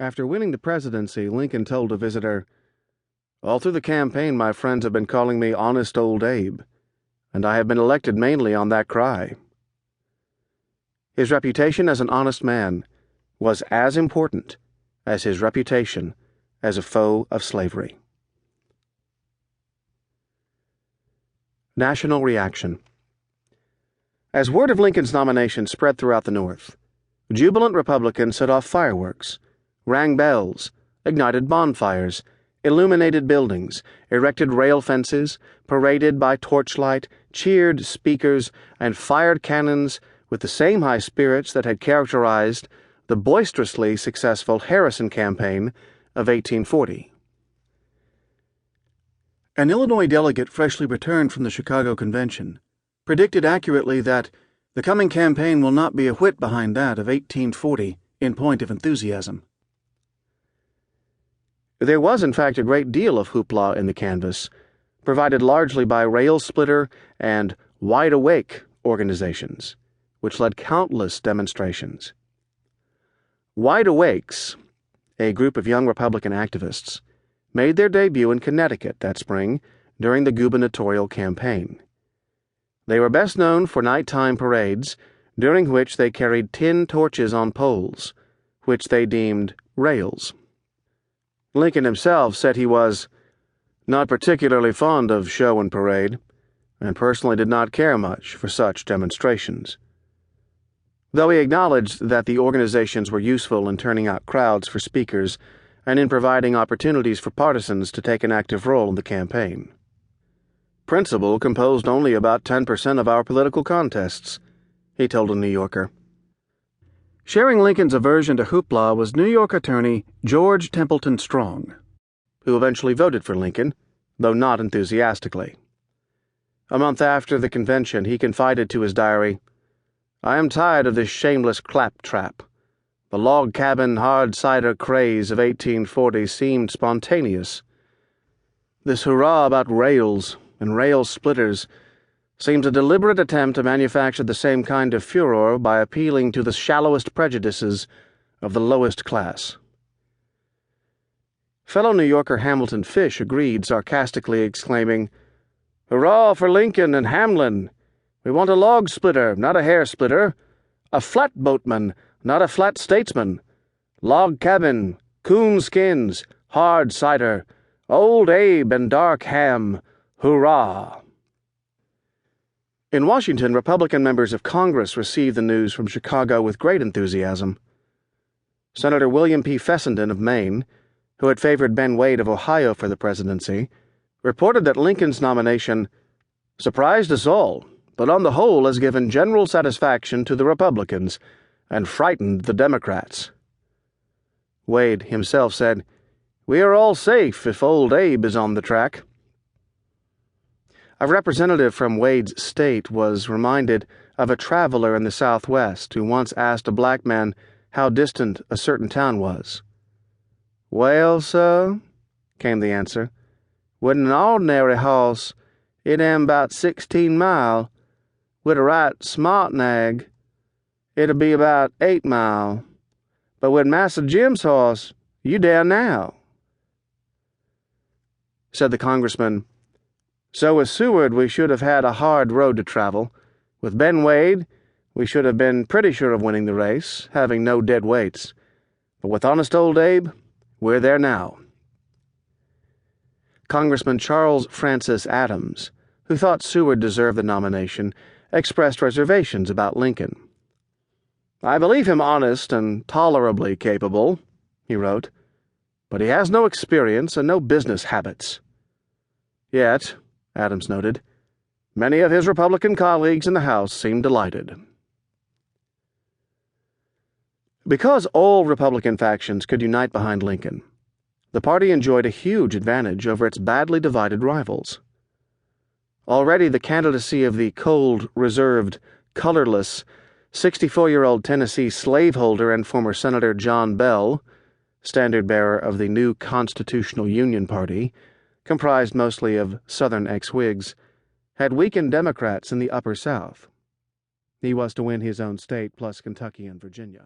After winning the presidency, Lincoln told a visitor, "All through the campaign, my friends have been calling me Honest Old Abe, and I have been elected mainly on that cry." His reputation as an honest man was as important as his reputation as a foe of slavery. National reaction. As word of Lincoln's nomination spread throughout the North, jubilant Republicans set off fireworks, rang bells, ignited bonfires, illuminated buildings, erected rail fences, paraded by torchlight, cheered speakers, and fired cannons with the same high spirits that had characterized the boisterously successful Harrison campaign of 1840. An Illinois delegate freshly returned from the Chicago Convention predicted accurately that the coming campaign will not be a whit behind that of 1840 in point of enthusiasm. There was, in fact, a great deal of hoopla in the canvass, provided largely by rail-splitter and wide-awake organizations, which led countless demonstrations. Wide Awakes, a group of young Republican activists, made their debut in Connecticut that spring during the gubernatorial campaign. They were best known for nighttime parades, during which they carried tin torches on poles, which they deemed rails. Lincoln himself said he was not particularly fond of show and parade, and personally did not care much for such demonstrations. Though he acknowledged that the organizations were useful in turning out crowds for speakers and in providing opportunities for partisans to take an active role in the campaign. "Principle composed only about 10% of our political contests," he told a New Yorker. Sharing Lincoln's aversion to hoopla was New York attorney George Templeton Strong, who eventually voted for Lincoln, though not enthusiastically. A month after the convention, he confided to his diary, "I am tired of this shameless claptrap. The log cabin hard cider craze of 1840 seemed spontaneous. This hurrah about rails and rail splitters seems a deliberate attempt to manufacture the same kind of furor by appealing to the shallowest prejudices of the lowest class." Fellow New Yorker Hamilton Fish agreed, sarcastically exclaiming, "Hurrah for Lincoln and Hamlin! We want a log splitter, not a hair splitter, a flatboatman, not a flat statesman, log cabin, coon skins, hard cider, old Abe and dark ham, hurrah!" In Washington, Republican members of Congress received the news from Chicago with great enthusiasm. Senator William P. Fessenden of Maine, who had favored Ben Wade of Ohio for the presidency, reported that Lincoln's nomination surprised us all, but on the whole has given general satisfaction to the Republicans and frightened the Democrats. Wade himself said, "We are all safe if old Abe is on the track." A representative from Wade's state was reminded of a traveler in the Southwest who once asked a black man how distant a certain town was. "Well, sir," came the answer, "with an ordinary hoss, it am about 16 mile. With a right smart nag, it'll be about 8 mile. But with Massa Jim's hoss, you there now." Said the congressman, "So with Seward we should have had a hard road to travel. With Ben Wade, we should have been pretty sure of winning the race, having no dead weights. But with honest old Abe, we're there now." Congressman Charles Francis Adams, who thought Seward deserved the nomination, expressed reservations about Lincoln. "I believe him honest and tolerably capable," he wrote, "but he has no experience and no business habits." Yet, Adams noted, many of his Republican colleagues in the House seemed delighted. Because all Republican factions could unite behind Lincoln, the party enjoyed a huge advantage over its badly divided rivals. Already the candidacy of the cold, reserved, colorless, 64-year-old Tennessee slaveholder and former Senator John Bell, standard-bearer of the new Constitutional Union Party, comprised mostly of Southern ex-Whigs, had weakened Democrats in the Upper South. He was to win his own state plus Kentucky and Virginia.